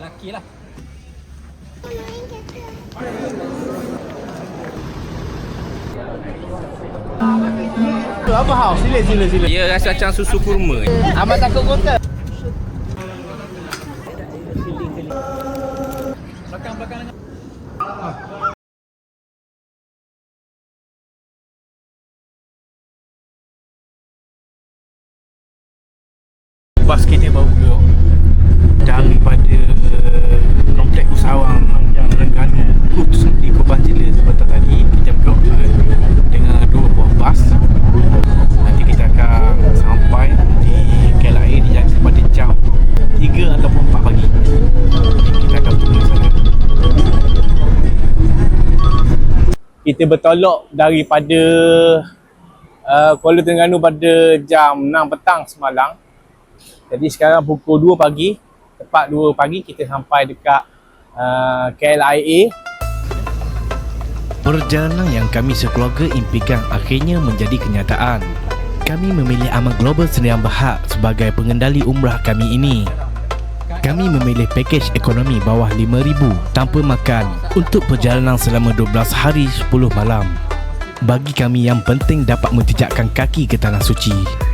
lelaki lah. Apa hal? Sila. Dia rasa macam susu kurma. Amat takut kota. Belakang. Bas kita baru gerak daripada komplek usahawan yang Terengganu di Kubang Jila sebentar tadi. Kita bergerak dengan 2 buah bas. Nanti kita akan sampai di KLIA di Jakarta pada jam 3 ataupun 4 pagi. Jadi kita akan tunggu sana. Kita bertolak daripada Kuala Terengganu pada jam 6 petang semalam. Jadi sekarang pukul 2 pagi, tepat 2 pagi kita sampai dekat KLIA. Perjalanan yang kami sekeluarga impikan akhirnya menjadi kenyataan. Kami memilih Amal Global Sdn Bhd sebagai pengendali umrah kami ini. Kami memilih pakej ekonomi bawah RM5,000 tanpa makan untuk perjalanan selama 12 hari 10 malam. Bagi kami yang penting dapat menjejakkan kaki ke Tanah Suci.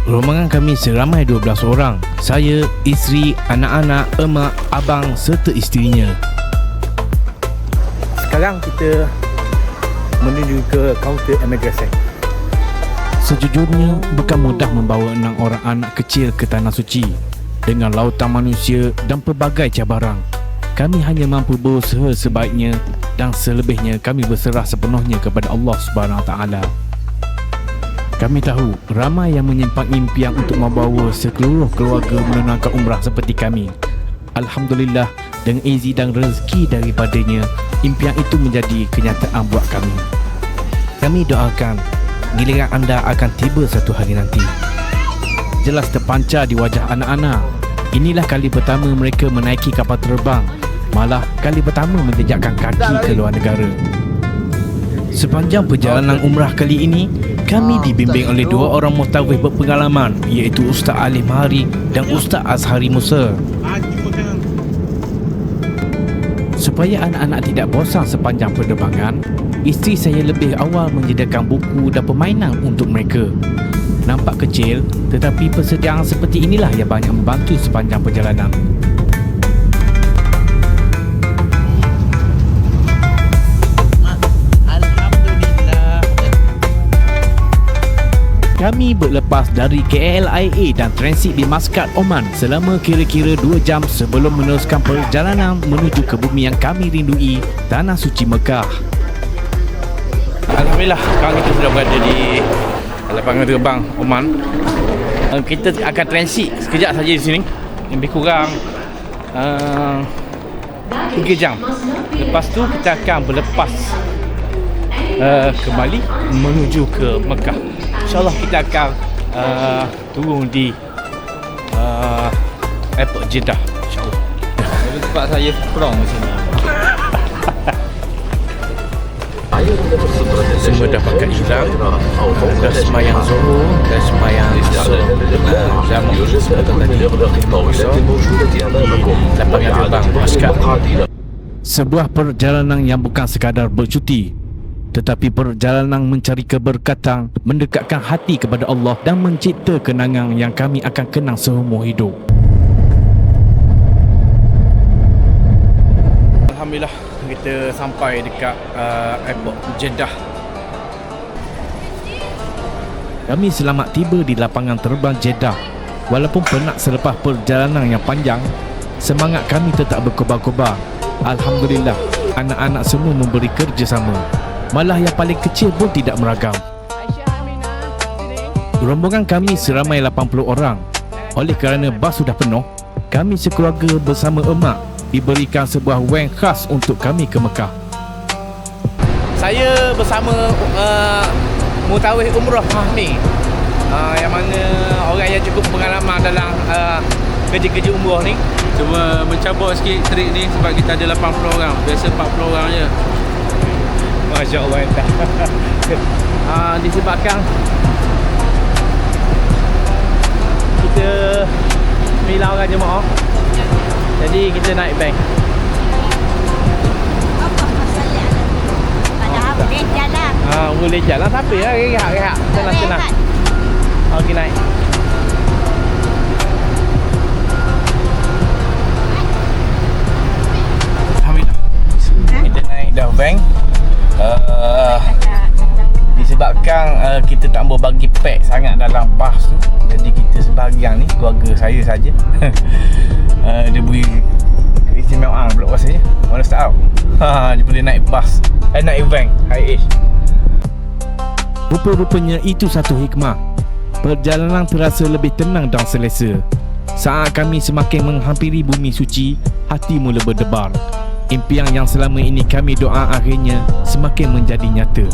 Rombongan kami seramai 12 orang. Saya, isteri, anak-anak, emak, abang serta isterinya. Sekarang kita menuju ke kaunter imigresen. Sejujurnya, bukan mudah membawa 6 orang anak kecil ke Tanah Suci dengan lautan manusia dan pelbagai cabaran. Kami hanya mampu berusaha sebaiknya dan selebihnya kami berserah sepenuhnya kepada Allah Subhanahu Wa Taala. Kami tahu ramai yang menyimpan impian untuk membawa seluruh keluarga menunaikan umrah seperti kami. Alhamdulillah, dengan izin dan rezeki daripadanya, impian itu menjadi kenyataan buat kami. Kami doakan giliran anda akan tiba satu hari nanti. Jelas terpancar di wajah anak-anak. Inilah kali pertama mereka menaiki kapal terbang. Malah kali pertama menjejakkan kaki ke luar negara. Sepanjang perjalanan umrah kali ini, kami dibimbing oleh 2 orang mutawif berpengalaman, iaitu Ustaz Alif Mahari dan Ustaz Azhari Musa. Supaya anak-anak tidak bosan sepanjang penerbangan, isteri saya lebih awal menyediakan buku dan permainan untuk mereka. Nampak kecil, tetapi persediaan seperti inilah yang banyak membantu sepanjang perjalanan. Kami berlepas dari KLIA dan transit di Muscat, Oman selama kira-kira 2 jam sebelum meneruskan perjalanan menuju ke bumi yang kami rindui, Tanah Suci Mekah. Alhamdulillah, sekarang kita sudah berada di lapangan terbang Oman. Kita akan transit sekejap saja di sini, lebih kurang 3 jam. Lepas tu kita akan berlepas kembali menuju ke Mekah. InsyaAllah kita akan turun di airport Jeddah, InsyaAllah. Tempat saya prong di sini. Semua dah pakai ihram, dah semayang zuhur, dah semayang asar, jamak sebentar tadi lapangan terbang Muscat. Sebuah perjalanan yang bukan sekadar bercuti, tetapi perjalanan mencari keberkatan, mendekatkan hati kepada Allah dan mencipta kenangan yang kami akan kenang seumur hidup. Alhamdulillah, kita sampai dekat airport Jeddah. Kami selamat tiba di lapangan terbang Jeddah. Walaupun penat selepas perjalanan yang panjang, semangat kami tetap berkobar-kobar. Alhamdulillah, anak-anak semua memberi kerjasama. Malah yang paling kecil pun tidak meragam. Rombongan kami seramai 80 orang. Oleh kerana bas sudah penuh, kami sekeluarga bersama emak diberikan sebuah van khas untuk kami ke Mekah. Saya bersama mutawif umrah Fahmi, yang mana orang yang cukup pengalaman dalam kerja-kerja umrah ni. Cuma mencabar sikit trik ni sebab kita ada 80 orang. Biasa 40 orang je. Masya Allah. Disebabkan kita 9 orang jemaah, Jadi kita naik bank. Padahal boleh jalan. Boleh jalan tapi ya, rehat. Tenang. Okey, naik. Alhamdulillah. Kita naik dah bank. Disebabkan kita tak mau bagi pack sangat dalam bas tu, jadi kita sebahagian ni, keluarga saya saja. Dia beri keistimewaan pula rasanya. Mana tahu. Dia boleh naik bas, naik van HiAce. Rupa-rupanya itu satu hikmah. Perjalanan terasa lebih tenang dan selesa. Saat kami semakin menghampiri bumi suci, hati mula berdebar. Impian yang selama ini kami doa akhirnya semakin menjadi nyata.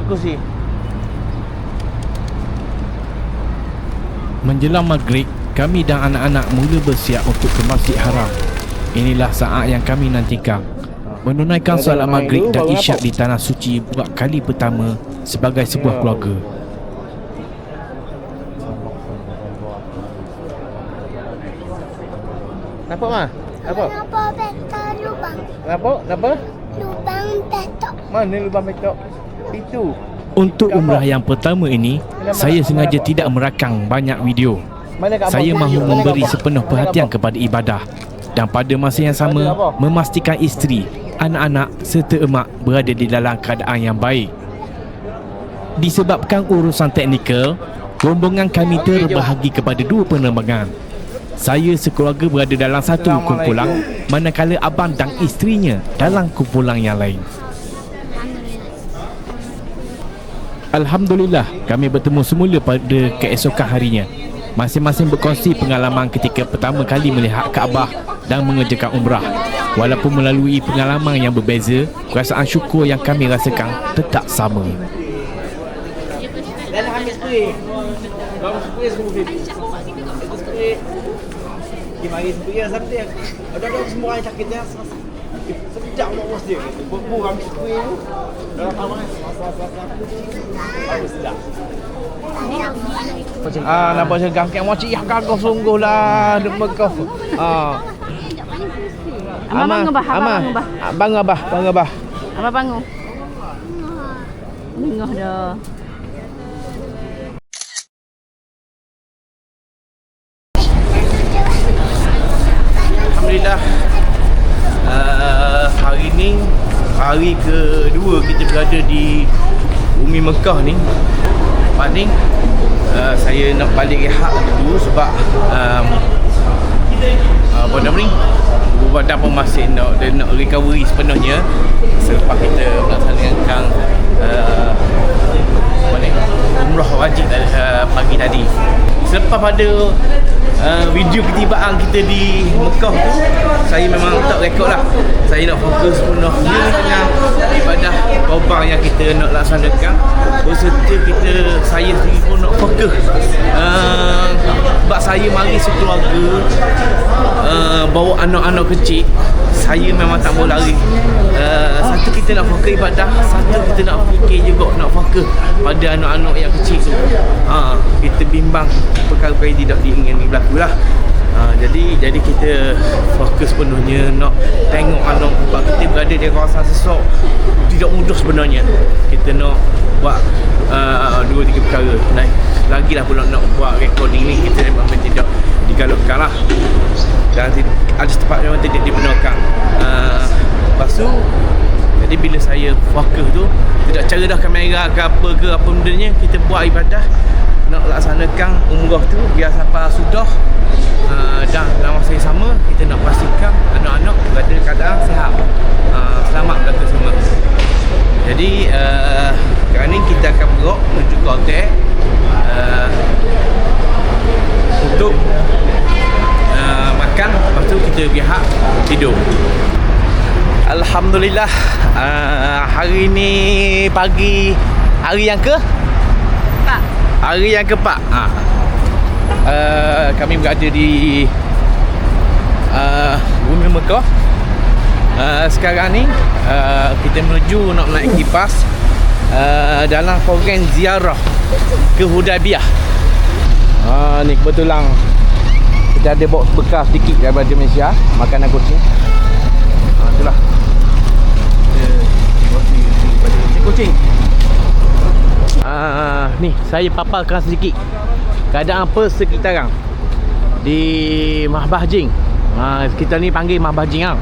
Kursi. Menjelang maghrib, kami dan anak-anak mula bersiap untuk ke Masjid Haram. Inilah saat yang kami nantikan. Menunaikan solat maghrib dan isyak di Tanah Suci buat kali pertama sebagai sebuah keluarga. Nampak mah? Nampak? Kenapa petak lubang? Kenapa? Lubang petak. Mana lubang petok? Itu. Untuk umrah yang pertama ini, saya sengaja tidak merakam banyak video. Saya mahu memberi sepenuh perhatian kepada ibadah dan pada masa yang sama memastikan isteri, anak-anak serta emak berada di dalam keadaan yang baik. Disebabkan urusan teknikal, rombongan kami terbahagi kepada dua penerbangan. Saya sekeluarga berada dalam satu kumpulan, manakala abang dan isterinya dalam kumpulan yang lain. Alhamdulillah, kami bertemu semula pada keesokan harinya. Masing-masing berkongsi pengalaman ketika pertama kali melihat Kaabah dan mengerjakan umrah. Walaupun melalui pengalaman yang berbeza, perasaan syukur yang kami rasakan tetap sama. Dan ambil spray. Bang spray semua fit. Spray. Mari spray sampai. Ada semua orang sakit ya. Sedap nak bos dia. Buang ambil spray tu. Dalam kawan bagus sedap. Nampak cakap kat mochi yang gagah sungguh lah duk megah. Abang abah. Bang abah. Abah bangun. Bengah dah. Alhamdulillah. Hari ni hari kedua kita berada di bumi Mekah ni. Lepas ni saya nak balik rehat dulu sebab apa nama ni, badan pun masih nak recovery sepenuhnya selepas kita melaksanakan umrah wajib pagi tadi. Selepas pada video ketibaan kita di Mekah tu, saya memang tak rekod lah. Saya nak fokus sepenuhnya dengan ibadah korban yang kita nak laksanakan, berserta saya sendiri pun nak fokus. Sebab saya mari sekeluarga bawa anak-anak kecil, saya memang tak boleh lari. Satu kita nak fokus ibadah, satu kita nak fikir juga nak fokus pada anak-anak yang kecil tu. Kita bimbang perkara-perkara yang tidak diingini berlaku lah. Jadi kita fokus penuhnya nak tengok anak. Sebab kita berada di kawasan sesak, tidak mudah sebenarnya. Kita nak buat 2-3 perkara. Lagilah pula nak buat recording ni, kita memang tidak digalakkan lah. Dan ada tempat memang tidak dibenarkan. Lepas tu, jadi bila saya fokus tu, tidak cara dah kamera ke apa benda, kita buat ibadah, nak laksanakan umrah tu biar sampai sudah. Dan dalam masa yang sama kita nak pastikan anak-anak berada dalam keadaan sihat, selamat belaka semua. Jadi sekarang ni kita akan bergerak menuju ke hotel untuk makan, lepas tu kita rehat tidur. Alhamdulillah, hari ni pagi hari yang keempat. Kami berada di bumi Mekah. Sekarang ni kita menuju nak naiki bas dalam program ziarah ke Hudaybiyah. Ni kebetulan kita ada bawa bekas sedikit daripada Malaysia, makanan kucing. Itulah. Kucing. Ni saya paparkan sedikit keadaan persekitaran di Mahbah Jing. Kita ni panggil Mahbah Jing lah.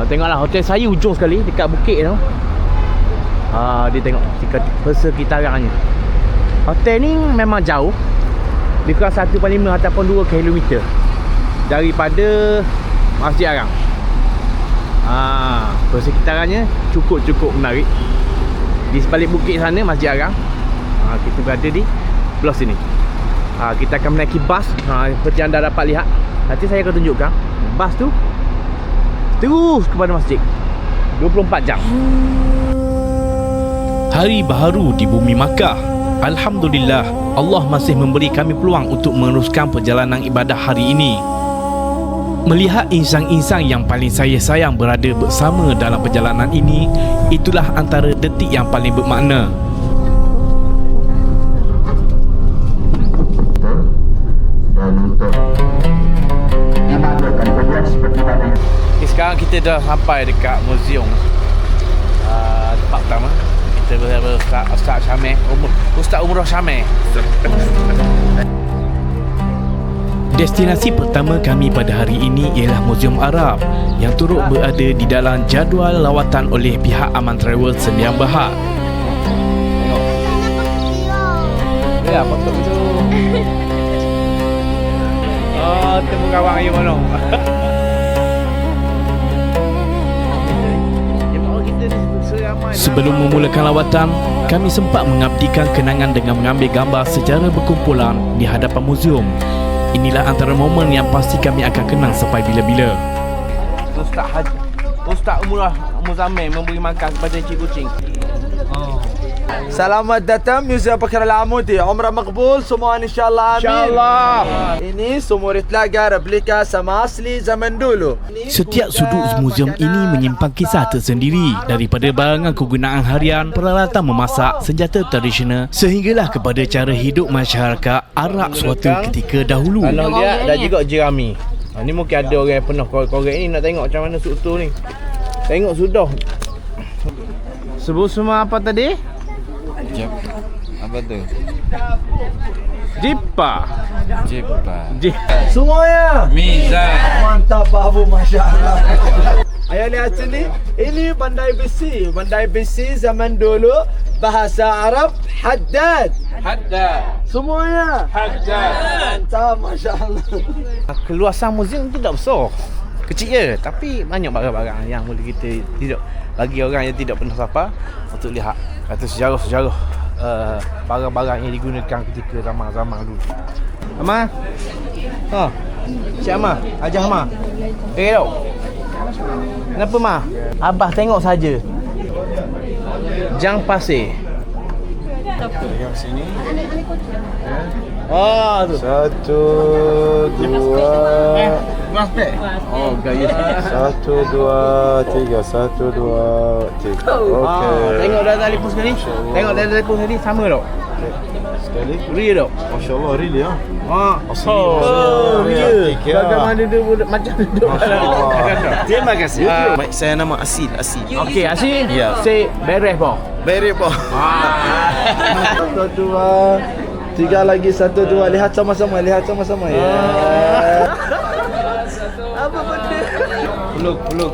Tengoklah hotel saya ujung sekali dekat bukit tu. Dia tengok persekitarannya. Hotel ni memang jauh, lebih kurang 1.5 ataupun 2 km daripada Masjid Arang. Persekitarannya cukup menarik. Di sebalik bukit sana Masjid Arang. Kita berada di belah sini. Kita akan menaiki bas. Seperti anda dapat lihat, nanti saya akan tunjukkan bas tu terus kepada masjid 24 jam. Hari baharu di bumi Makkah. Alhamdulillah, Allah masih memberi kami peluang untuk meneruskan perjalanan ibadah hari ini. Melihat insan-insan yang paling saya sayang berada bersama dalam perjalanan ini, itulah antara detik yang paling bermakna. Sekarang kita dah sampai dekat muzium tempat pertama. Kita bersama Ustaz Syamil, Ustaz Umrah Syamil. Destinasi pertama kami pada hari ini ialah Muzium Arab yang turut berada di dalam jadual lawatan oleh pihak Aman Travel Sdn Bhd. Ya, foto tu. Temu kawan ayo mana? Sebelum memulakan lawatan, kami sempat mengabdikan kenangan dengan mengambil gambar secara berkumpulan di hadapan muzium. Inilah antara momen yang pasti kami akan kenang sampai bila-bila. Ustaz Umrah Muzamil memberi makan kepada cik kucing. Selamat datang Muzium Pakar Al-Amudi. Umrah makbul semua insyaAllah. InsyaAllah. Ini sumur telaga replika sama asli zaman dulu. Setiap sudut muzium ini menyimpan kisah tersendiri, daripada barangan kegunaan harian, peralatan memasak, senjata tradisional, sehinggalah kepada cara hidup masyarakat Arab suatu ketika dahulu. Kalau dia dah juga jerami. Ni mungkin ada orang yang pernah korek-korek ni nak tengok macam mana struktur ni. Tengok sudah. Sebut semua apa tadi? Jep. Apa tu? Jipa. Semuanya Mizan. mantap babu, Masya Allah. Ayah lihat sini. Ini bandai besi. Bandai besi zaman dulu. Bahasa Arab Haddad. Semuanya mantap, Masya Allah. Keluasan muzium tidak besar, kecil je, tapi banyak barang-barang yang boleh kita tidak bagi orang yang tidak pernah safar untuk lihat atau sejarah-sejarah barang-barang yang digunakan ketika zaman-zaman dulu. Amar, Cik Amar, Hajah Amar, tau? Kenapa Ma? Abah tengok saja. Jang pasir. Tengok sini. Tu. 1, 2. Oh, gaya. 1, 2, 3. 1, 2, 3. Okey. Tengok dah telefon sekali. Tengok dah telefon sekali sama tak? Sekali. Real tak? Masya-Allah, really ah. Real. Bagaimana dia macam duduk dalam. Terima kasih. Saya nama Asil. Okey, Asyik. Ya. Say beres boh. Very bon. 1, 2, 3 lagi. 1, 2. Lihat sama-sama. Ya. Apa benda? Peluk.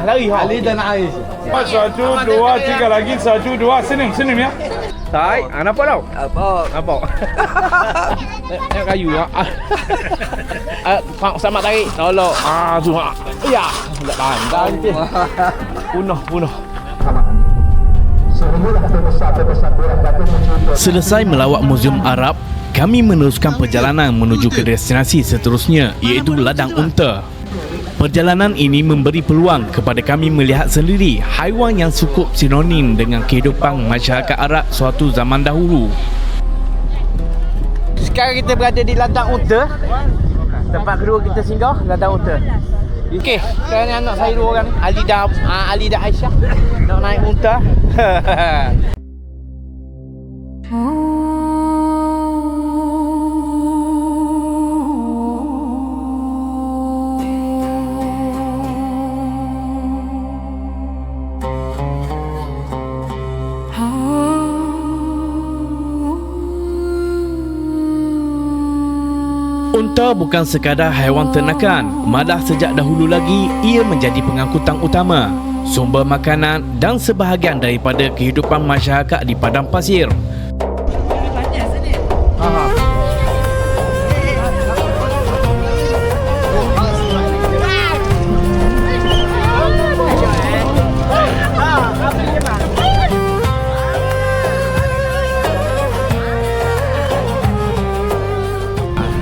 Lari ha. Ali dan Ais. 1, 2, 3 lagi. 1, 2. Senyum ya. Tai, nampak tau? Nampak. Tengok kayu ya. Pak Samad tarik. Tolong. Tu. Ya. Tak pandai nanti. Punah. Selesai melawat Muzium Arab, kami meneruskan perjalanan menuju ke destinasi seterusnya, iaitu Ladang Unta. Perjalanan ini memberi peluang kepada kami melihat sendiri haiwan yang cukup sinonim dengan kehidupan masyarakat Arab suatu zaman dahulu. Sekarang kita berada di Ladang Unta. Tempat kedua kita singgah, Ladang Unta. Okey, sekarang ni anak saya 2 orang. Ali dan Aisyah nak naik unta. Unta bukan sekadar haiwan ternakan, malah sejak dahulu lagi ia menjadi pengangkutan utama, sumber makanan dan sebahagian daripada kehidupan masyarakat di padang pasir.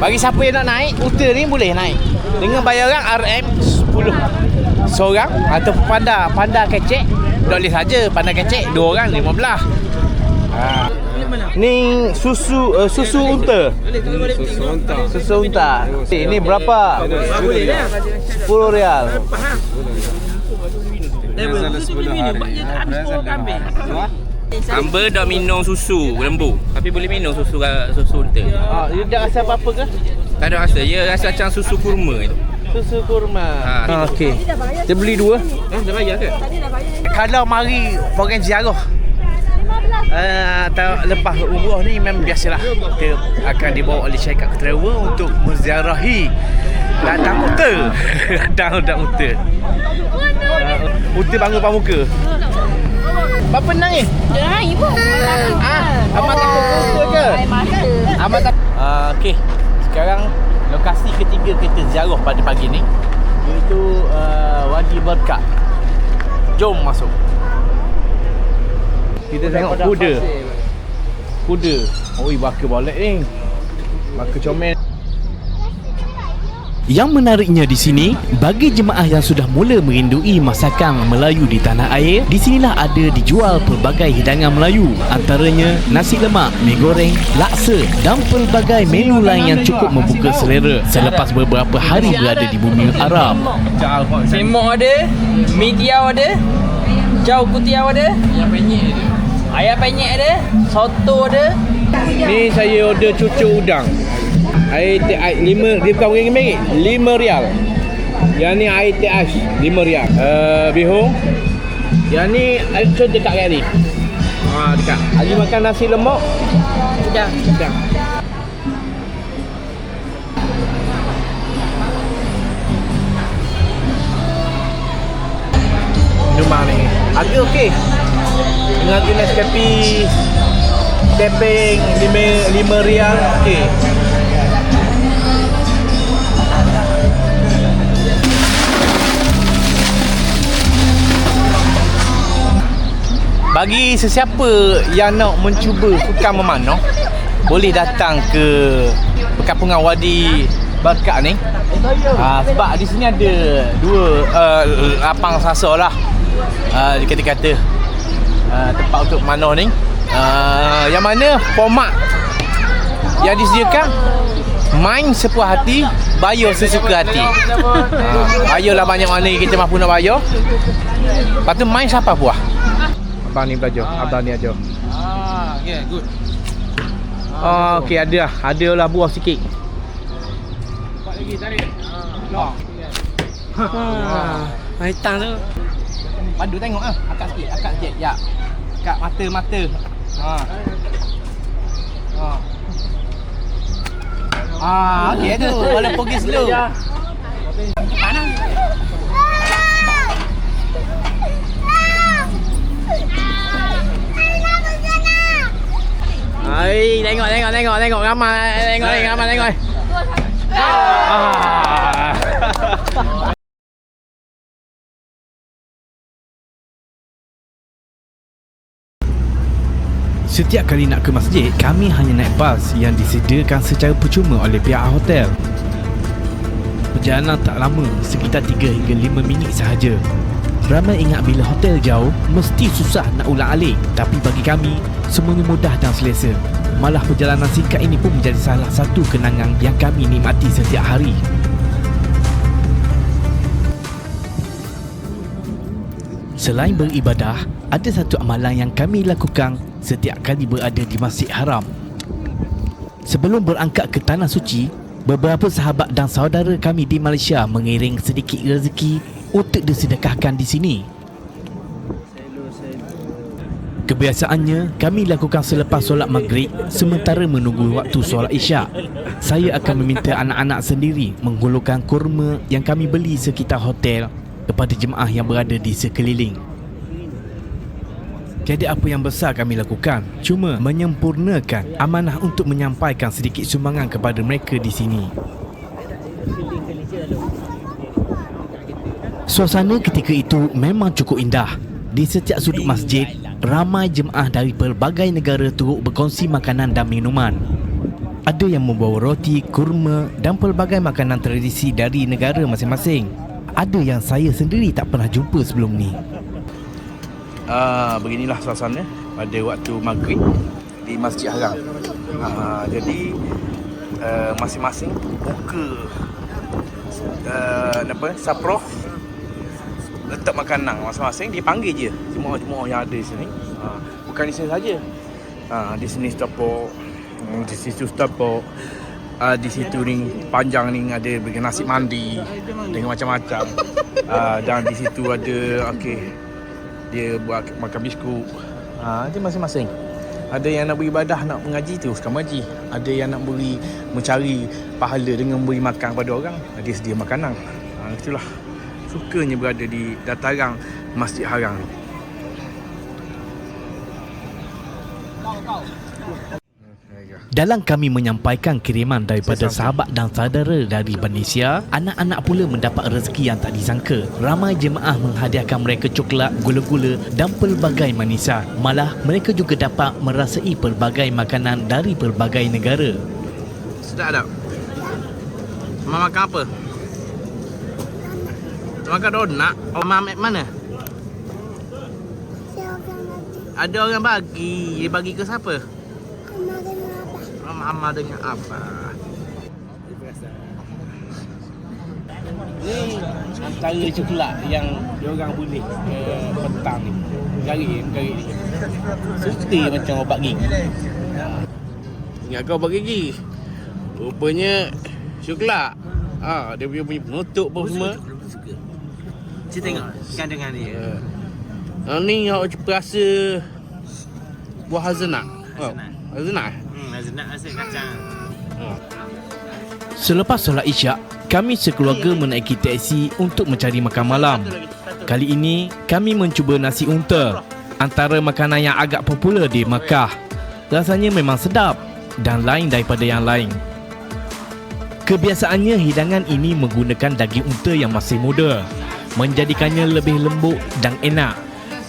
Bagi siapa yang nak naik, unta ni boleh naik dengan bayaran RM10 seorang, atau panda kecek boleh saja. Panda kecek 2 orang RM15. Ni susu unta. Susu unta. Ini berapa? RM10. Hamba dah minum susu lembu, tapi boleh minum susu unta. Dia tak rasa apa-apa ke? Tak ada rasa, dia rasa macam susu kurma itu. Susu kurma. Okey. Kita beli 2. Dah bayar ke? Kalau mari orang ziarah lepas umrah ni memang biasalah kita akan dibawa oleh syarikat travel untuk menziarahi ladang unta. Ladang unta. Unta bangun pamuka. Apa nangis? Dah ibu. Abang takut unta ke? Abang tak. Okey. Sekarang lokasi ketiga kita ziarah pada pagi ni iaitu Wadi Berkat. Jom masuk. Kita tengok kuda. Oi, baka boleh ni. Baka comel. Yang menariknya di sini, bagi jemaah yang sudah mula merindui masakan Melayu di tanah air, di sinilah ada dijual pelbagai hidangan Melayu, antaranya nasi lemak, mi goreng, laksa dan pelbagai menu lain yang cukup membuka selera selepas beberapa hari berada di bumi Arab. Semok ada, mi tiaw ada, jauh kutiau ada, ayam penyet ada, soto ada. Ni saya order cucuk udang. Air teh ais 5, dia bukan RM5, RM5. Yang ni air teh ais RM5. Bihung. Yang ni Alco dekat kali. Dekat. Ali makan nasi lemak. Dah. Minuman ni harga okey. Dengan harga Nescafe Tepeng RM5 okey. Bagi sesiapa yang nak mencuba sukan memanah, boleh datang ke perkampungan Wadi Berkat ni. Sebab di sini ada 2 lapang sasa lah. Dikata-kata tempat untuk memanah ni. Yang mana format yang disediakan, main sepuas hati, bayar sesuka hati. Bayarlah banyak mana kita mampu nak bayar. Lepas tu main siapa puas. Abang ni belajar, abang ni ajar. Yeah, good. Okey, ada lah buah sikit. Buat lagi tarik. Maitang tu. Padu tengok akak sikit. Ya. Akak mata. Okey tu, boleh pergi slow. Panas. Hai, tengok ramai. Tengok. Setiap kali nak ke masjid, kami hanya naik bas yang disediakan secara percuma oleh pihak hotel. Perjalanan tak lama, sekitar 3 hingga 5 minit sahaja. Ramai ingat bila hotel jauh, mesti susah nak ulang-alik. Tapi bagi kami, semuanya mudah dan selesa. Malah perjalanan singkat ini pun menjadi salah satu kenangan yang kami nikmati setiap hari. Selain beribadah, ada satu amalan yang kami lakukan setiap kali berada di Masjid Haram. Sebelum berangkat ke Tanah Suci, beberapa sahabat dan saudara kami di Malaysia mengiring sedikit rezeki untuk disedekahkan di sini. Kebiasaannya, kami lakukan selepas solat maghrib sementara menunggu waktu solat isyak. Saya akan meminta anak-anak sendiri menghulurkan kurma yang kami beli sekitar hotel kepada jemaah yang berada di sekeliling. Tiada apa yang besar kami lakukan, cuma menyempurnakan amanah untuk menyampaikan sedikit sumbangan kepada mereka di sini. Suasana ketika itu memang cukup indah. Di setiap sudut masjid, ramai jemaah dari pelbagai negara turut berkongsi makanan dan minuman. Ada yang membawa roti, kurma dan pelbagai makanan tradisi dari negara masing-masing. Ada yang saya sendiri tak pernah jumpa sebelum ni. Beginilah suasana pada waktu maghrib di Masjid Haram. Jadi masing-masing buka saproh, letak makanan masing-masing, dipanggil je semua yang ada di sini. Bukan di sini saja. Di sini setapak, di situ setapak, di situ ni panjang ni ada nasi mandi dengan macam-macam. Dan di situ ada dia buat makan biskut. Itu masing-masing. Ada yang nak beribadah, nak mengaji, teruskan mengaji. Ada yang nak mencari pahala dengan memberi makan kepada orang, dia sedia makanan. Itulah sukanya berada di dataran Masjid Haram. Dalam kami menyampaikan kiriman daripada sahabat dan saudara dari Malaysia, anak-anak pula mendapat rezeki yang tak disangka. Ramai jemaah menghadiahkan mereka coklat, gula-gula dan pelbagai manisan. Malah mereka juga dapat merasai pelbagai makanan dari pelbagai negara. Sedap tak? Mak makan apa? Makan donat. Mak mana? Ada orang bagi. Dia bagi ke siapa? Mama dengan apa? Ni antara coklat yang diorang boleh petang ni. Gari ni. Suka macam obat gigi. Ingat kau obat gigi? Rupanya coklat. Dia punya penutup pun semua. Cik tengok kandungan dia. Ni awak rasa buah hazelnut. Hazelnut. Hazelnut rasa kacang. Selepas solat isyak, kami sekeluarga menaiki teksi untuk mencari makan malam. Kali ini, kami mencuba nasi unta, antara makanan yang agak popular di Makkah. Rasanya memang sedap dan lain daripada yang lain. Kebiasaannya, hidangan ini menggunakan daging unta yang masih muda, menjadikannya lebih lembut dan enak.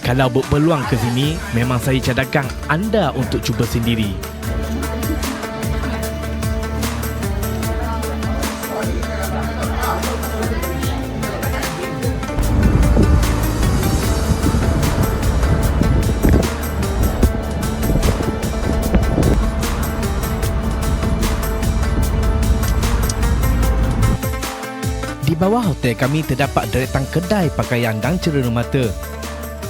Kalau berpeluang ke sini, memang saya cadangkan anda untuk cuba sendiri. Di bawah hotel kami terdapat deretan kedai pakaian dan cerana mata.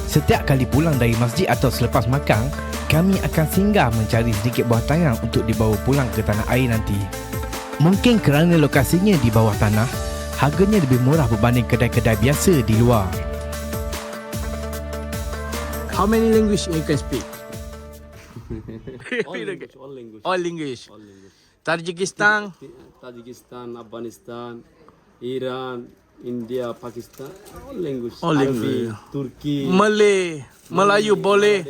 Setiap kali pulang dari masjid atau selepas makan, kami akan singgah mencari sedikit buah tangan untuk dibawa pulang ke tanah air nanti. Mungkin kerana lokasinya di bawah tanah, harganya lebih murah berbanding kedai-kedai biasa di luar. How many language you can speak? All language. Tajikistan, Afghanistan, Iran, India, Pakistan, all language. All language. Arabic, Turki, Malay, Melayu boleh.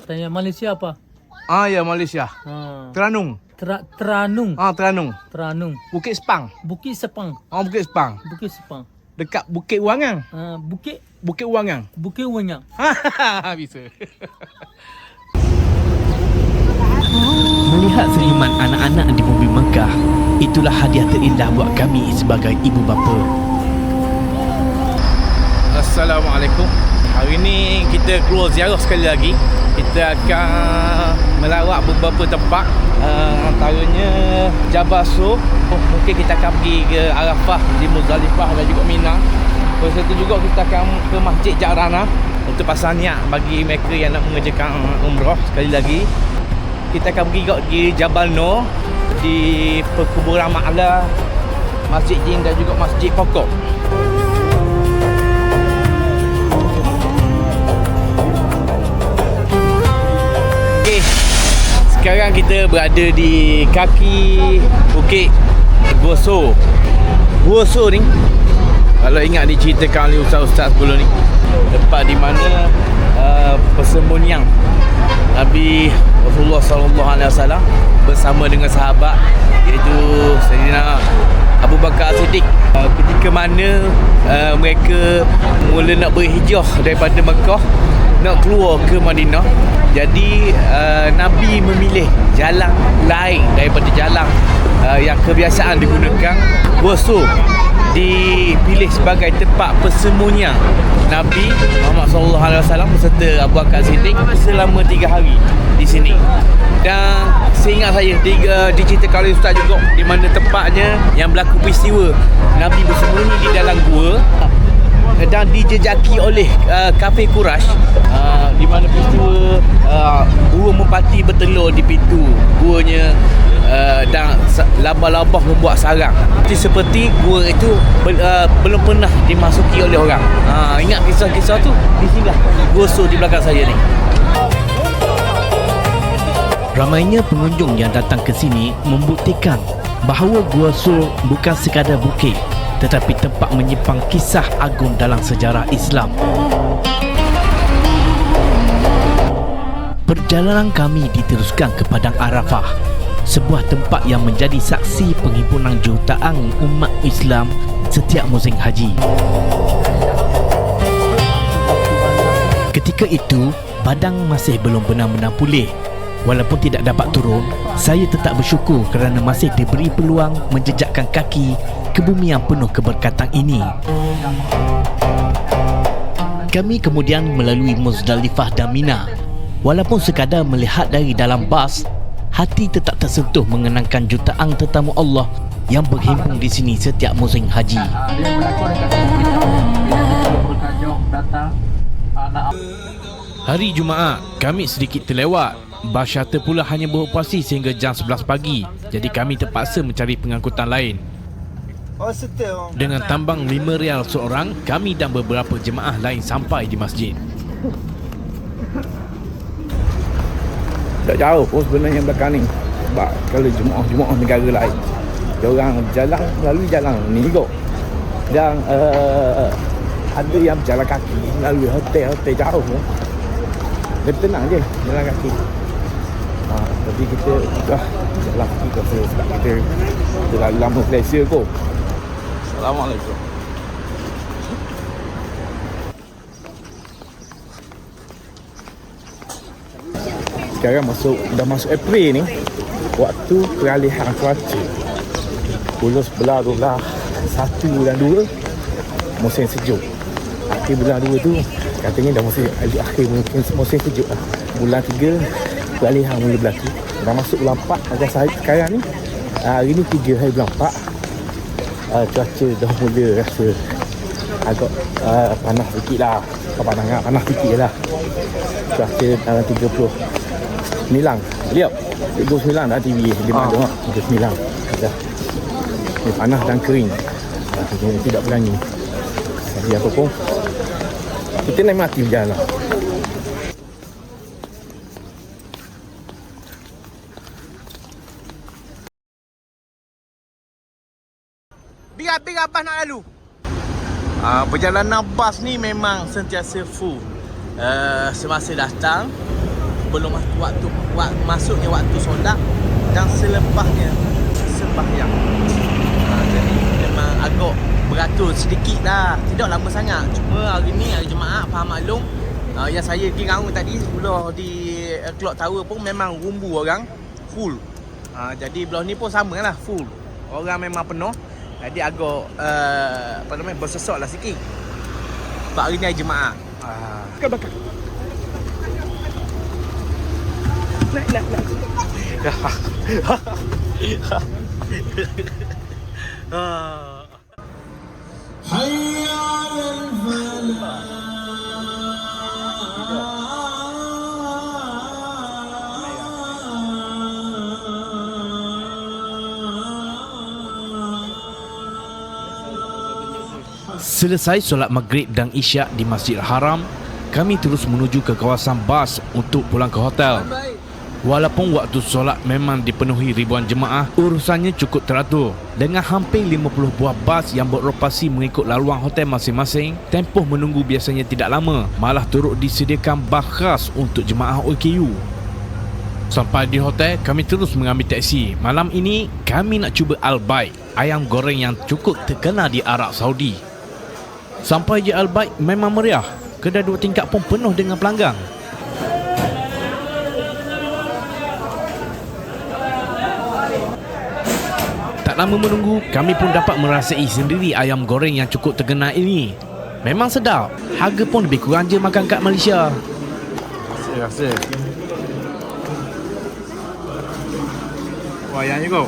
Tanya Malaysia apa? Ya Malaysia. Terenung. Terenung. Terenung. Terenung. Bukit Sepang. Bukit Sepang. Bukit Sepang. Bukit Sepang. Dekat Bukit Wangang. Bukit Wangang. Bukit Wangang. Bisa. Melihat senyuman anak-anak di bumi Mekah, itulah hadiah terindah buat kami sebagai ibu bapa. Assalamualaikum. Hari ni kita keluar ziarah sekali lagi. Kita akan melawat beberapa tempat, antaranya Jabal Sur. Mungkin kita akan pergi ke Arafah, di Muzdalifah dan juga Mina. Lepas itu juga kita akan ke Masjid Ja'rana untuk pasang niat bagi mereka yang nak mengerjakan umrah. Sekali lagi kita akan pergi di Jabal Nur, di perkuburan Ma'la, Masjid Jin dan juga Masjid Pokok. Okey, sekarang kita berada di kaki Bukit Guoso. Guoso ni, kalau ingat diceritakan oleh ustaz-ustaz sebelum ni, tempat di mana persembunyian Nabi Rasulullah SAW bersama dengan sahabat, iaitu Sayyidina Abu Bakar As-Siddiq. Ketika mana mereka mula nak berhijrah daripada Mekah nak keluar ke Madinah, jadi Nabi memilih jalan lain daripada jalan yang kebiasaan digunakan. Guoso dipilih sebagai tempat persembunyian Nabi Muhammad SAW beserta Abu Bakar Siddiq selama 3 hari di sini. Dan seingat saya diceritakan oleh ustaz juga di mana tempatnya yang berlaku peristiwa Nabi bersembunyi di dalam gua dan dijejaki oleh kafir Quraisy, di mana peristiwa burung merpati bertelur di pintu guanya, dan labah-labah membuat sarang. Seperti gua itu belum pernah dimasuki oleh orang. Ingat kisah-kisah tu? Di sinilah Guoso di belakang saya ni. Ramainya pengunjung yang datang ke sini membuktikan bahawa Guoso bukan sekadar bukit, tetapi tempat menyimpan kisah agung dalam sejarah Islam. Perjalanan kami diteruskan ke Padang Arafah, sebuah tempat yang menjadi saksi penghimpunan jutaan umat Islam setiap musim haji. Ketika itu, badan masih belum benar-benar pulih. Walaupun tidak dapat turun, saya tetap bersyukur kerana masih diberi peluang menjejakkan kaki ke bumi yang penuh keberkatan ini. Kami kemudian melalui Muzdalifah dan Mina. Walaupun sekadar melihat dari dalam bas, hati tetap tersentuh mengenangkan jutaan tetamu Allah yang berhimpun di sini setiap musim haji. Hari Jumaat, kami sedikit terlewat. Bas shuttle pula hanya beroperasi sehingga jam 11 pagi. Jadi kami terpaksa mencari pengangkutan lain. Dengan tambang RM5 seorang, kami dan beberapa jemaah lain sampai di masjid. Tak jauh pun sebenarnya belakang ni. Sebab kalau jemaah negara lain, diorang jalan melalui jalan ni juga. Dan ada yang berjalan kaki melalui hotel-hotel jauh pun. Dia tenang je jalan kaki. Tapi kita dah jalan kaki kata sebab kita dah lama Malaysia kot. Assalamualaikum. Sekarang dah masuk April ni, waktu peralihan cuaca. Bulan 11, 12, 1 dan 2 musim sejuk. Akhir bulan 2 tu katanya dah akhir musim sejuk lah. Bulan 3 peralihan mula berlaku. Dah masuk bulan 4 agak sekarang ni. Hari ni 3 hari bulan 4. Cuaca dah mula rasa agak panas sikit lah. Panas sikit lah. Cuaca dalam 39. Lihat 39 dah TV dia tengok 39. Dah. Ni panas dan kering. Tidak berani. Jadi apa pun kita nak mati berjalan. Biar bas nak lalu. Perjalanan bas ni memang sentiasa full. Semasa datang, belum masuknya waktu solat dan selepasnya sembahyang. Jadi memang agak beratur sedikit lah. Tidak lama sangat. Cuma hari ni hari Jumaat, faham maklum. Yang saya pergi Rangun tadi, sebelah di Clock Tower pun memang rumbu orang full. Jadi belah ni pun sama lah, full. Orang memang penuh. Jadi agak bersesok lah sikit. Sebab hari ni hari Jumaat. Belakang. Naik. Selesai solat maghrib dan isyak di Masjid Haram, kami terus menuju ke kawasan bas untuk pulang ke hotel. Walaupun waktu solat memang dipenuhi ribuan jemaah, urusannya cukup teratur. Dengan hampir 50 buah bas yang beroperasi mengikut laluan hotel masing-masing, tempoh menunggu biasanya tidak lama, malah turut disediakan bas khas untuk jemaah OKU. Sampai di hotel, kami terus mengambil teksi. Malam ini, kami nak cuba Al-Baik, ayam goreng yang cukup terkenal di Arab Saudi. Sampai di Al-Baik memang meriah. Kedai 2 tingkat pun penuh dengan pelanggan. Tak lama menunggu, kami pun dapat merasai sendiri ayam goreng yang cukup terkenal ini. Memang sedap. Harga pun lebih kurang je makan kat Malaysia. Rasa. Wah, yang ni kau.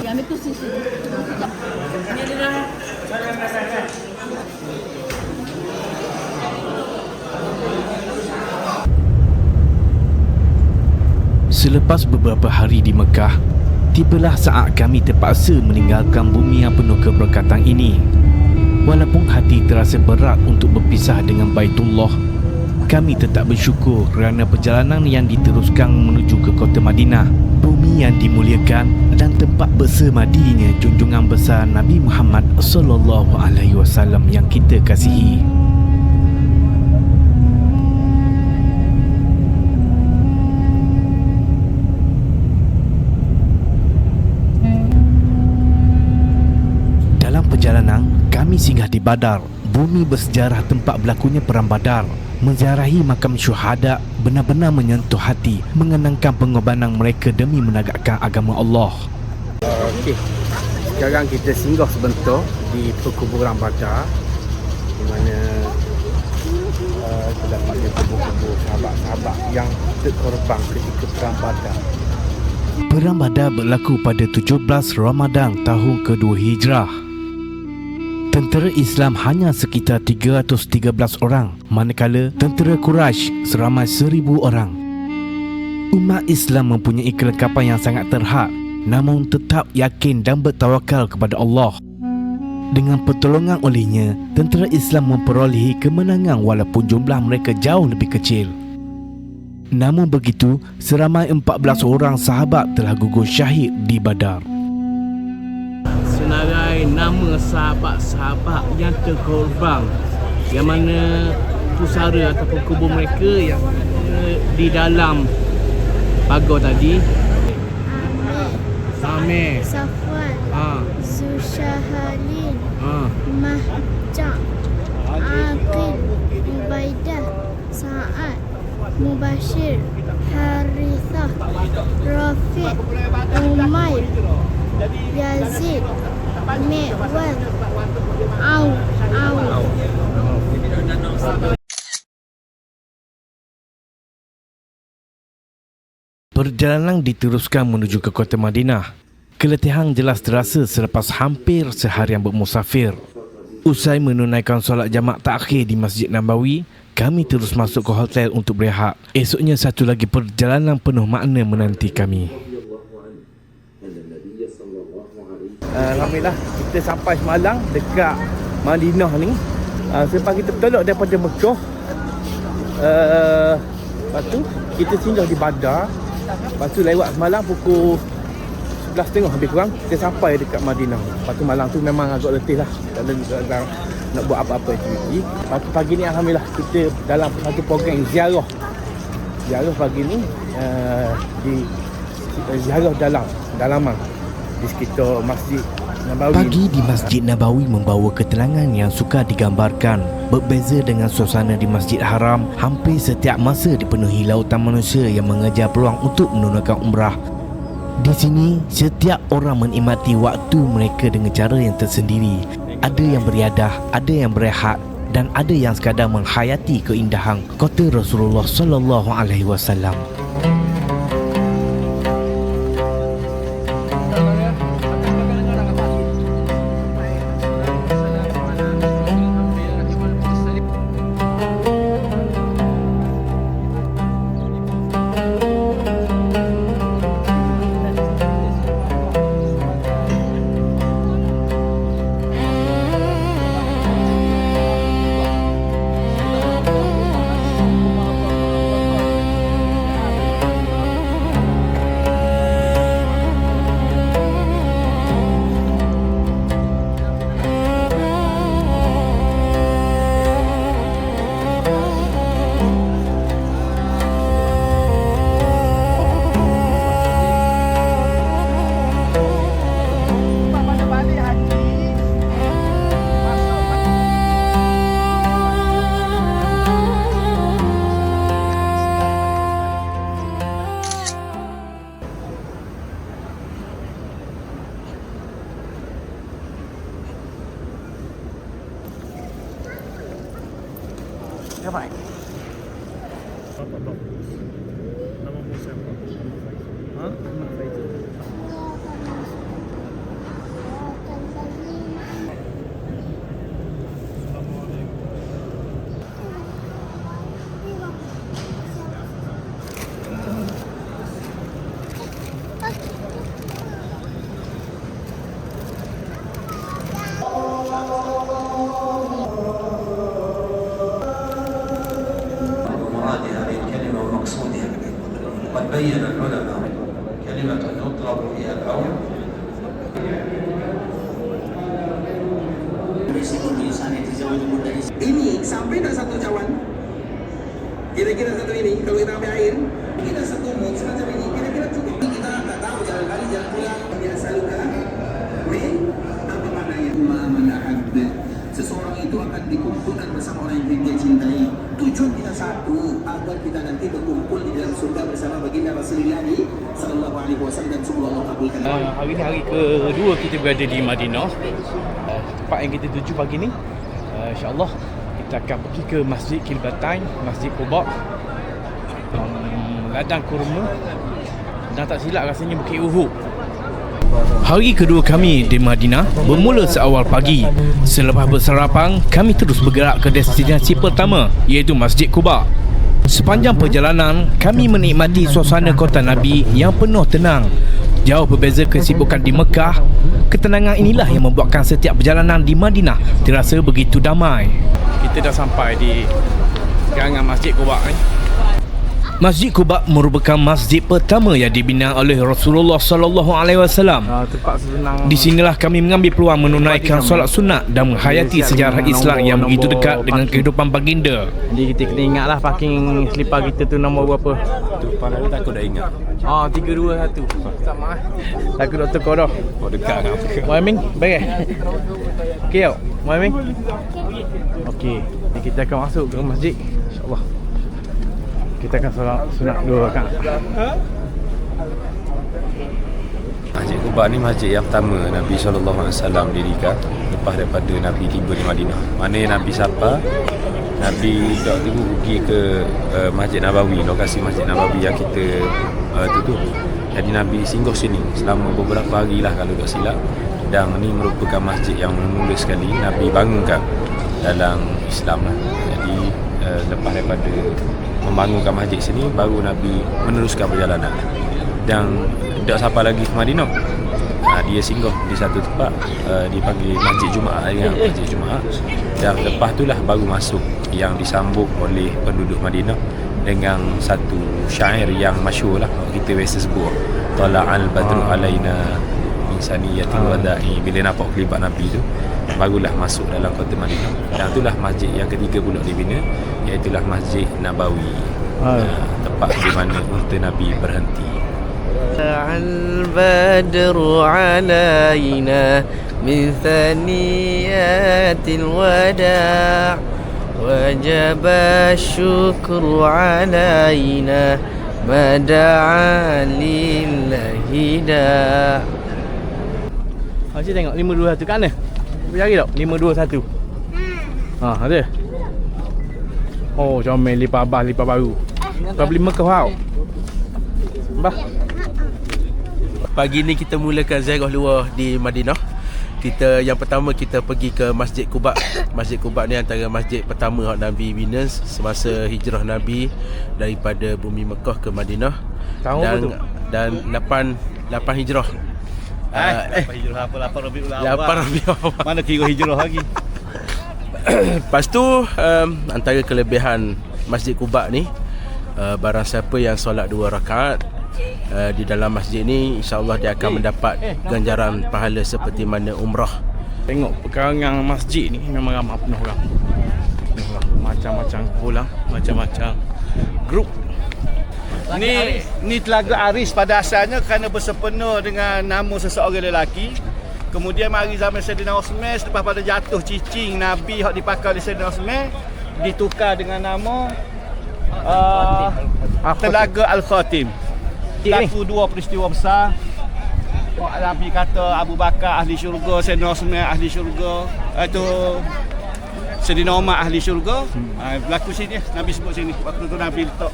Yang itu sisi. Selepas beberapa hari di Mekah, tibalah saat kami terpaksa meninggalkan bumi yang penuh keberkatan ini. Walaupun hati terasa berat untuk berpisah dengan Baitullah, kami tetap bersyukur kerana perjalanan yang diteruskan menuju ke kota Madinah, bumi yang dimuliakan dan tempat bersemadinya junjungan besar Nabi Muhammad SAW yang kita kasihi. Dalam perjalanan, kami singgah di Badar, bumi bersejarah tempat berlakunya Perang Badar. Menziarahi makam syuhada benar-benar menyentuh hati, mengenangkan pengorbanan mereka demi menegakkan agama Allah. Okey. Sekarang kita singgah sebentar di perkuburan Badar, di mana terdapatnya kubur-kubur sahabat-sahabat yang terkorban ketika Perang Badar. Perang Badar berlaku pada 17 Ramadan tahun kedua Hijrah. Tentera Islam hanya sekitar 313 orang, manakala tentera Quraisy seramai 1000 orang. Umat Islam mempunyai kelengkapan yang sangat terhad, namun tetap yakin dan bertawakal kepada Allah. Dengan pertolongan olehnya, tentera Islam memperolehi kemenangan walaupun jumlah mereka jauh lebih kecil. Namun begitu, seramai 14 orang sahabat telah gugur syahid di Badar. Senarai nama sahabat-sahabat yang terkorban, yang mana pusara ataupun kubur mereka yang di dalam pagar tadi. Amir, Safwan, Zushahalin, Mahjab, Aqil, Ubaidah, Sa'ad, Mubashir, Harithah, Rafiq, Umair, Yazid, Mi'wal, Auf. Perjalanan diteruskan menuju ke kota Madinah. Keletihan jelas terasa selepas hampir seharian bermusafir. Usai menunaikan solat jamak takhir di Masjid Nabawi, kami terus masuk ke hotel untuk berehat. Esoknya satu lagi perjalanan penuh makna menanti kami. Alhamdulillah, kita sampai semalam dekat Madinah ni. Selepas kita bertolak daripada Mekah, lepas tu kita singgah di Badar. Lepas tu lewat semalam pukul 11.30 lebih kurang, kita sampai dekat Madinah. Lepas tu malam tu memang agak letih lah, tak ada nak buat apa-apa aktiviti. Lepas tu pagi ni Alhamdulillah kita dalam satu program ziarah pagi ni, di ziarah dalaman di sekitar Masjid Nabawi. Pagi di Masjid Nabawi membawa ketenangan yang sukar digambarkan. Berbeza dengan suasana di Masjid Haram, hampir setiap masa dipenuhi lautan manusia yang mengejar peluang untuk menunaikan umrah. Di sini, setiap orang menikmati waktu mereka dengan cara yang tersendiri. Ada yang beriadah, ada yang berehat, dan ada yang sekadar menghayati keindahan kota Rasulullah SAW. Nama Musa apa? Ha? Ahmad Faizal. قد بين العلماء كلمة يطلب فيها الأول ini sampai dah satu cawan kira-kira satu ini kalau kita ambil air kita satu muk semacam ini kira-kira cukup kita tak tahu jalan kali jalan pulang biasa luka apa maknanya menahan seseorang itu akan dikumpulkan bersama orang yang dia cintai. Tujuan kita satu agar kita nanti berkumpul di dalam surga bersama baginda Rasulullah sallallahu alaihi wasallam dan semoga Allah kabulkan. Hari ni hari kedua kita berada di Madinah. Tempat yang kita tuju pagi ni, insya-Allah kita akan pergi ke Masjid Qiblatain, Masjid Quba, ladang kurma dan tak silap rasanya Bukit Uhud. Hari kedua kami di Madinah bermula seawal pagi. Selepas bersarapan, kami terus bergerak ke destinasi pertama, iaitu Masjid Quba. Sepanjang perjalanan, kami menikmati suasana kota Nabi yang penuh tenang. Jauh berbeza kesibukan di Mekah, ketenangan inilah yang membuatkan setiap perjalanan di Madinah terasa begitu damai. Kita dah sampai di gerangan Masjid Quba ni. Masjid Quba merupakan masjid pertama yang dibina oleh Rasulullah sallallahu alaihi wasallam. Tempat senang. Di sinilah kami mengambil peluang menunaikan solat sunat dan menghayati sejarah Islam yang begitu dekat dengan kehidupan baginda. Jadi kita kena ingatlah parking selipar kita tu nombor berapa. Tu pala takut dah ingat. 321. Sama takut doktor kau dah. Oh dekat dengan aku. Muhammad, baik. Okey tau. Muhammad. Okey. Kita akan masuk ke masjid insya-Allah. Kita akan solat sunat 2 rakaat. Masjid Quba ni masjid yang pertama Nabi SAW dirikan lepas daripada Nabi tiba di Madinah. Mana Nabi siapa? Nabi waktu tu pergi ke Masjid Nabawi, lokasi Masjid Nabawi yang kita tutup. Jadi Nabi singgah sini selama beberapa hari lah kalau tak silap. Dan ini merupakan masjid yang mula sekali Nabi bangunkan dalam Islam lah. Jadi lepas daripada membangunkan masjid sini, baru Nabi meneruskan perjalanan. Dan tak sampai lagi ke Madinah, dia singgah di satu tempat dipanggil Masjid Jumaat, Masjid Jumaat. Dan lepas itulah baru masuk, yang disambut oleh penduduk Madinah dengan satu syair yang masyhur lah, kita biasa sebut Tala'al badru alaina min saniyatil wada'i. Bila nampak kelibat Nabi tu, barulah masuk dalam kota Madinah. Dan itulah masjid yang ketiga pula dibina, iaitulah Masjid Nabawi, tempat di mana unta Nabi berhenti. Al-badru alaina min thaniyatil wada' wajaba syukru alaina mada'a lillahi da'. Cik tengok 521 kat mana? Cari tak? 521. Ada. Oh, comel lipat abah, lipat baru. Kau beli Mekah tau. Bah. Pagi ni kita mulakan ziarah luar di Madinah. Yang pertama kita pergi ke Masjid Quba. Masjid Quba ni antara masjid pertama Nabi bina semasa hijrah Nabi daripada bumi Mekah ke Madinah. Dan 8 hijrah. 8 hijrah apa? 8 Rabiul Awal. 8 Rabiul Awal. Mana kira hijrah lagi? Lepas tu antara kelebihan Masjid Quba ni, barang siapa yang solat 2 rakaat di dalam masjid ni, insya-Allah dia akan mendapat ganjaran pahala seperti mana umrah. Tengok pekarangan masjid ni memang ramai penuh orang. Macam-macam pulang, macam-macam grup. Ni Telaga Aris pada asalnya kerana bersempena dengan nama seseorang lelaki. Kemudian mari zaman Sayyidina Osman, selepas pada jatuh cicing Nabi hak dipakai oleh Sayyidina Osman, ditukar dengan nama Telaga Al-Khatim. Berlaku 2 peristiwa besar. Nabi kata Abu Bakar ahli syurga, Sayyidina Osman ahli syurga. Itu Sayyidina Umar ahli syurga. Berlaku sini Nabi sebut sini. Waktu tu Nabi letak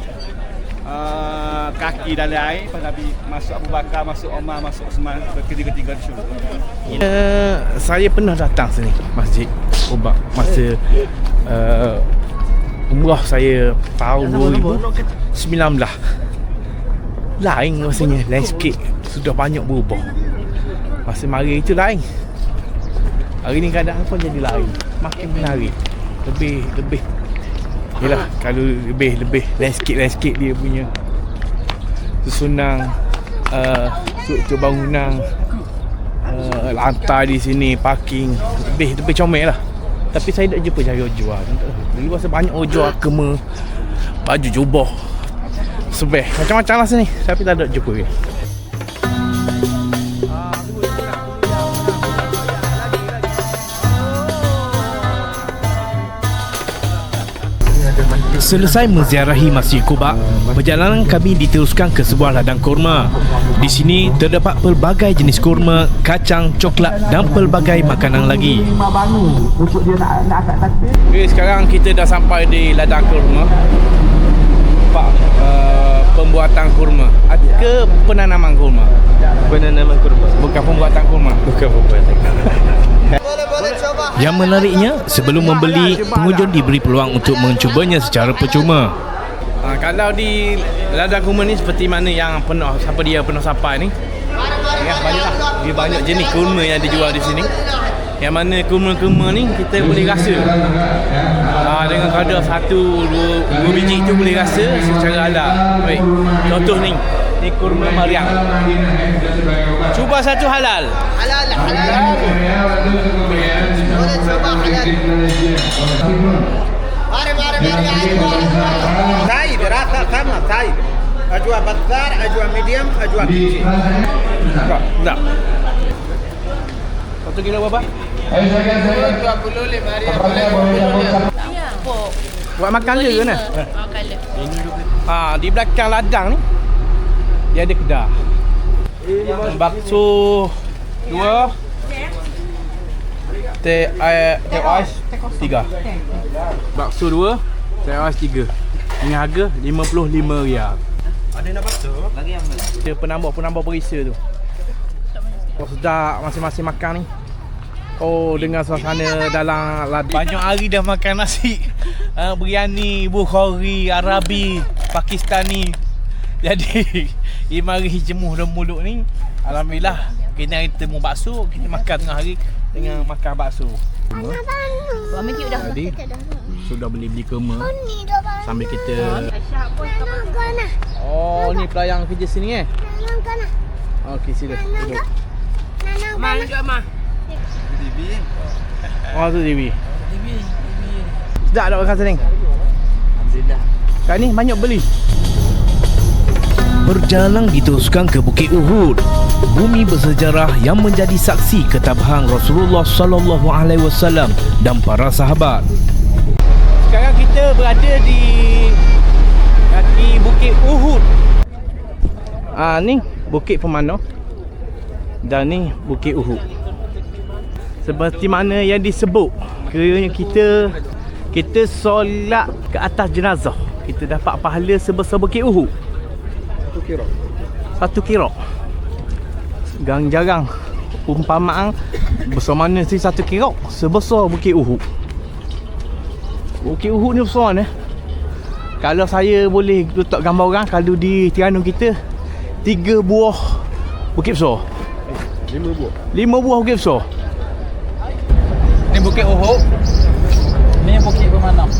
kaki dalam air, lepas Nabi masuk Abu Bakar, masuk Umar, masuk Osman, ketiga-tiga di syurga. Saya pernah datang sini Masjid Quba masa umrah saya tahun 2019. Lain rasanya, landscape sudah banyak berubah. Masa mari itu lain. Hari ni keadaan pun jadi lain. Makin menarik. Lebih yelah, kalau lebih landscape dia punya susunan struktur bangunan, lantai di sini, parking lebih comel lah. Tapi saya tak jumpa cari jual. Dulu rasa banyak jual kema, baju jubah, sebeh macam-macam lah sini, tapi tak ada jumpa ke. Selesai menziarahi Masjid Quba, perjalanan kami diteruskan ke sebuah ladang kurma. Di sini terdapat pelbagai jenis kurma, kacang, coklat dan pelbagai makanan lagi. Okay, sekarang kita dah sampai di ladang kurma. Nampak pembuatan kurma. Ke penanaman kurma? Penanaman kurma. Bukan pembuatan kurma. Bukan pembuatan kurma. Yang menariknya, sebelum membeli, pengunjung diberi peluang untuk mencubanya secara percuma. Kalau di ladang kurma ni seperti mana yang penuh sampai ni, ya, banyak jenis kurma yang dijual di sini. Yang mana kurma-kurma ni kita boleh rasa. Dengan kadar 1-2 biji tu boleh rasa secara halal. Baik. Contoh ni kurma Mariam. Cuba satu halal. Halal. Boleh coba halal. Mari. Taib, rata sama taib. Ajwa besar, ajwa medium, ajwa kecil. Tak. 1 kilo berapa? 25 hari boleh. Buat makan je ke mana? Makan. Di belakang ladang ni dia ada kedai. Bakso 2, teh ais 3. Bakso 2, teh ais 3. Dengan harga RM55. Ada nak bakso? Lagi yang mana? Dia penambah perisa tu. Kau sedap masing-masing makan ni. Dengan suasana dalam ladang. Banyak hari dah makan nasi biryani, Bukhari, Arabi, Pakistani. Jadi mari jemuh dalam mulut ni. Alhamdulillah kita hari temu bakso, kita makan tengah hari dengan makan bakso. Buat miki dah. Jadi sudah beli kurma sambil kita. Ni pelayang kerja sini Okey, sila duduk. Mak duduk mak. Tu TV. Sedap tak makan sini? Alhamdulillah. Kat ni banyak beli. Perjalanan diteruskan ke Bukit Uhud, bumi bersejarah yang menjadi saksi ketabahan Rasulullah SAW dan para sahabat. Sekarang kita berada di kaki Bukit Uhud. Ni Bukit Pemanah dan ni Bukit Uhud. Seperti mana yang disebut, kiranya kita solat ke atas jenazah, kita dapat pahala sebesar Bukit Uhud. 1 kira. Jarang umpamaan besar mana sih 1 kira sebesar Bukit Uhud. Bukit Uhud ni besar ni. Kalau saya boleh letak gambar orang, kalau di Terengganu kita 3 buah bukit besar. 5 buah bukit besar. Ni Bukit Uhud. Ni Bukit Pemanah.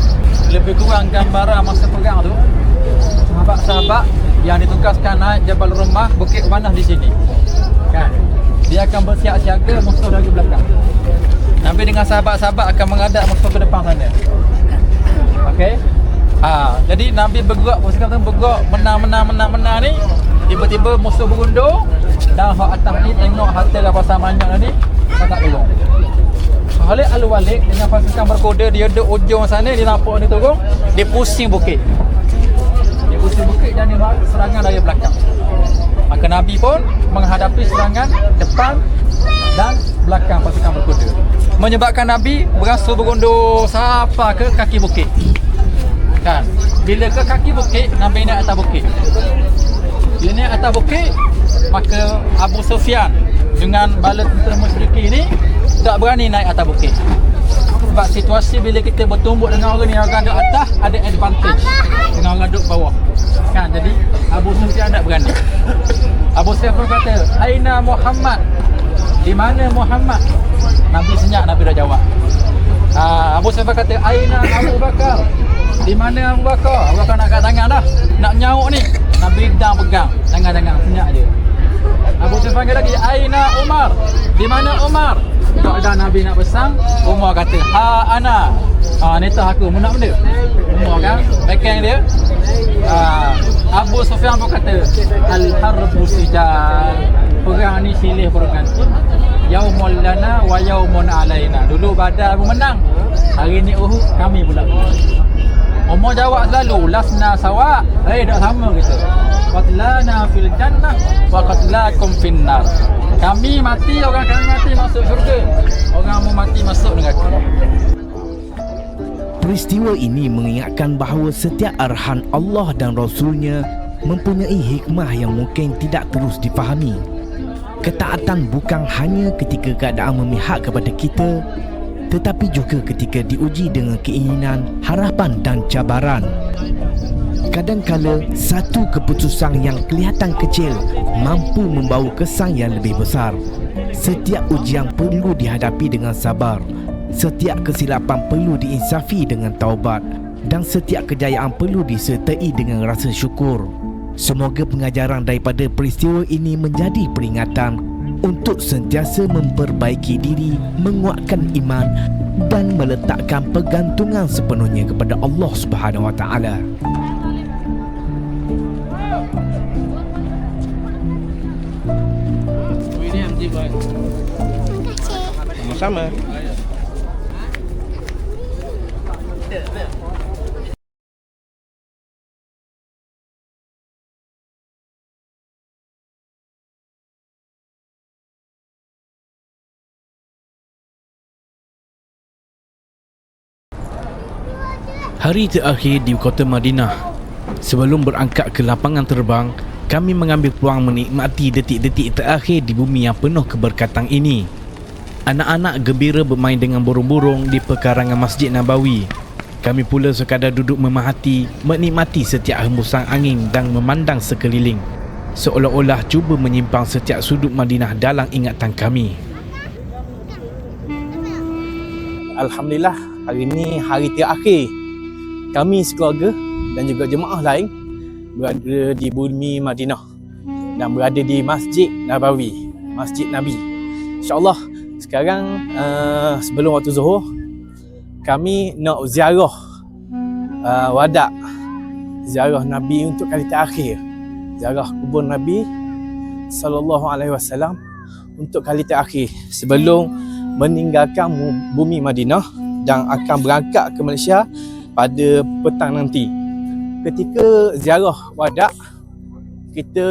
Lebih kurang gambaran masa perang tu, sahabat-sahabat yang ditugaskan naik Jabal Rumah, Bukit Pemanah di sini. Kan? Dia akan bersiap-siaga musuh dari belakang. Nabi dengan sahabat-sahabat akan menghadap musuh ke depan sana. Okey? Jadi Nabi bergerak menang ni, tiba-tiba musuh berundur dan hak atas ni tengok harta rampasan banyak ni, tak turun. Khalid Al-Walid dengan pasukan berkuda, dia duduk ujung sana, dia nampak ni turun, dia pusing bukit. Dia pusing bukit dan dia serangan dari belakang. Maka Nabi pun menghadapi serangan depan dan belakang pasukan berkuda. Menyebabkan Nabi berasa berundur sampai ke kaki bukit. Kan? Bila ke kaki bukit, Nabi naik atas bukit. Bila naik atas bukit, maka Abu Sufyan dengan bala tentera musyrikin ni tak berani naik atas bukit. Sebab situasi bila kita bertumbuk dengan orang ni, orang duduk atas ada advantage dengan orang duduk bawah. Kan? Jadi Abu Sufyan tak berani. Abu Sufyan kata, "Aina Muhammad?" Di mana Muhammad? Nabi senyap, Nabi dah jawab. Abu Sufyan kata, "Aina Abu Bakar?" Di mana Abu Bakar? Abu Bakar nak kat tangan dah, nak nyauk ni. Nabi dah pegang tangan-tangan, senyap je. Abu Sufyan kata lagi, "Aina Umar?" Di mana Umar? Tak ada Nabi nak besang, Umar kata, "Ha ana." Ni tahu aku mau nak benda. Umar kan, backing dia. Abu Sufyan pun kata, "Al-harbu sijal." Perang ni silih berganti. Yaumul lana wa yaumun alaina. Dulu Badar pun menang, hari ni Uhud kami pula. Umar jawab selalu, "Lasna sawa." Tak sama kita. Qatlana fil jannah wa qatlakum fin nar. Kami mati, orang kami mati masuk syurga. Orang mu mati masuk neraka. Peristiwa ini mengingatkan bahawa setiap arahan Allah dan Rasulnya mempunyai hikmah yang mungkin tidak terus difahami. Ketaatan bukan hanya ketika keadaan memihak kepada kita, tetapi juga ketika diuji dengan keinginan, harapan dan cabaran. Kadang-kala satu keputusan yang kelihatan kecil mampu membawa kesan yang lebih besar. Setiap ujian perlu dihadapi dengan sabar. Setiap kesilapan perlu diinsafi dengan taubat, dan setiap kejayaan perlu disertai dengan rasa syukur. Semoga pengajaran daripada peristiwa ini menjadi peringatan untuk sentiasa memperbaiki diri, menguatkan iman dan meletakkan pergantungan sepenuhnya kepada Allah Subhanahu Wa Taala. Sama. Hari terakhir di kota Madinah. Sebelum berangkat ke lapangan terbang, kami mengambil peluang menikmati detik-detik terakhir di bumi yang penuh keberkatan ini. Anak-anak gembira bermain dengan burung-burung di pekarangan Masjid Nabawi. Kami pula sekadar duduk memahati, menikmati setiap hembusan angin dan memandang sekeliling, seolah-olah cuba menyimpan setiap sudut Madinah dalam ingatan kami. Alhamdulillah, hari ini hari terakhir kami sekeluarga dan juga jemaah lain berada di bumi Madinah dan berada di Masjid Nabawi, Masjid Nabi. InsyaAllah sekarang sebelum waktu zuhur kami nak ziarah wadak, ziarah Nabi untuk kali terakhir, ziarah kubur Nabi SAW untuk kali terakhir sebelum meninggalkan bumi Madinah dan akan berangkat ke Malaysia pada petang nanti. Ketika ziarah wadak, kita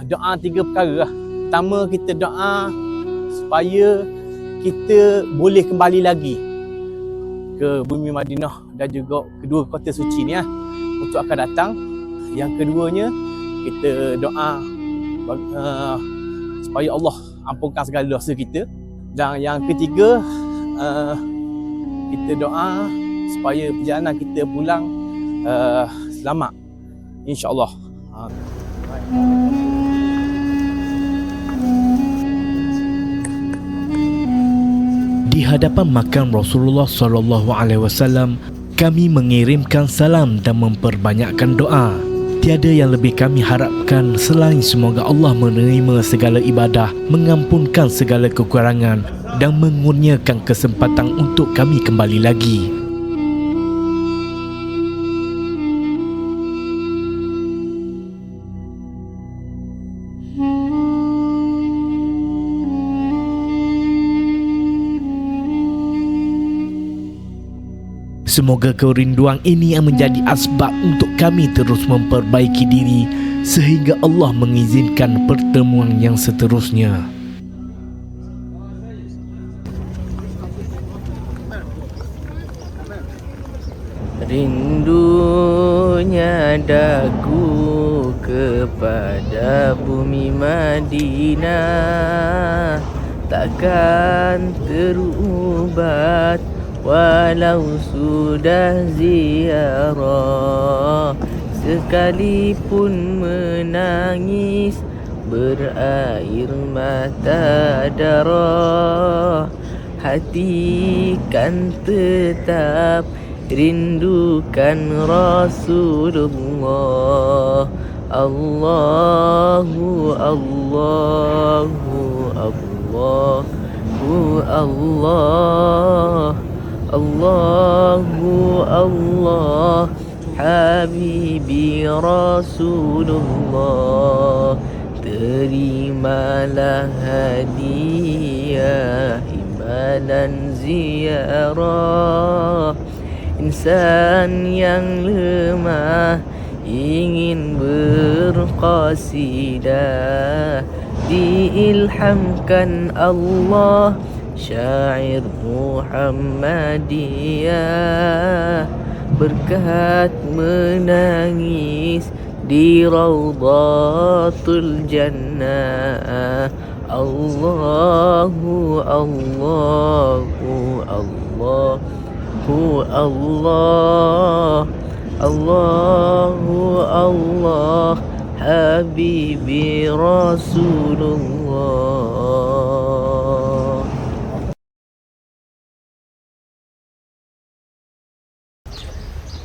doa 3 perkara lah. Pertama, kita doa supaya kita boleh kembali lagi ke bumi Madinah dan juga kedua kota suci ni untuk akan datang. Yang keduanya, kita doa supaya Allah ampunkan segala dosa kita. Dan yang ketiga, kita doa supaya perjalanan kita pulang selamat, insya-Allah. Di hadapan makam Rasulullah SAW, kami mengirimkan salam dan memperbanyakkan doa. Tiada yang lebih kami harapkan selain semoga Allah menerima segala ibadah, mengampunkan segala kekurangan dan mengurniakan kesempatan untuk kami kembali lagi. Semoga kerinduan ini yang menjadi asbab untuk kami terus memperbaiki diri sehingga Allah mengizinkan pertemuan yang seterusnya. nadaku kepada bumi Madinah takkan terubat walau sudah ziarah, sekalipun menangis berair mata darah, hati kan tetap rindukan Rasulullah. Allahu Allahu Allahu Allah, Allahu Allah, Habibi Rasulullah. Terimalah hadiah imbalan ziarah, insan yang lemah ingin berqasidah, diilhamkan Allah syair Muhammadiyah, berkat menangis di Raudhatul Jannah. Allahu Allahu Allahu Allah, Allahu Allah, Habibi Rasulullah.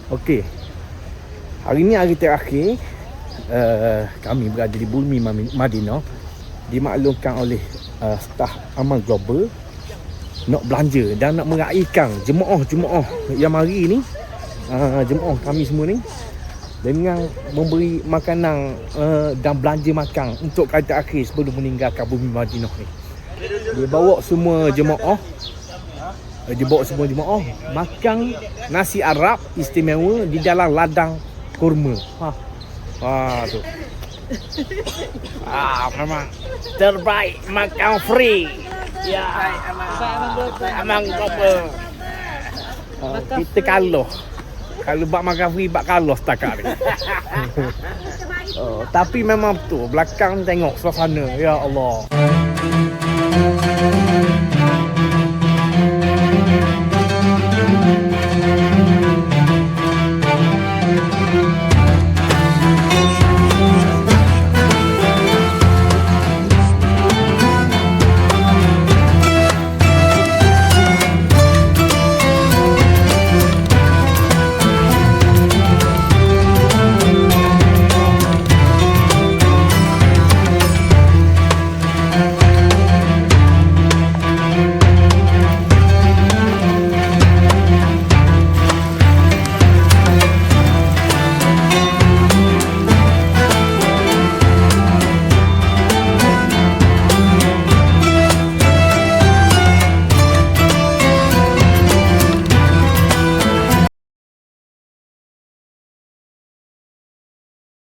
Okey. Hari ni hari terakhir kami berada di bumi Madinah, dimaklumkan oleh staf amal global nak belanja dan nak meraihkan jemaah-jemaah yang mari ni, jemaah kami semua ni, dengan memberi makanan dan belanja makan untuk kali terakhir sebelum meninggalkan bumi Madinah ni. Dia bawa semua jemaah makan nasi Arab istimewa di dalam ladang kurma. Tu. Memang terbaik, makan free. Ya, Amang Global. Kita kalau buat makan free, buat kalau setakat ni. Tapi memang betul, belakang tengok suasana. Ya Allah.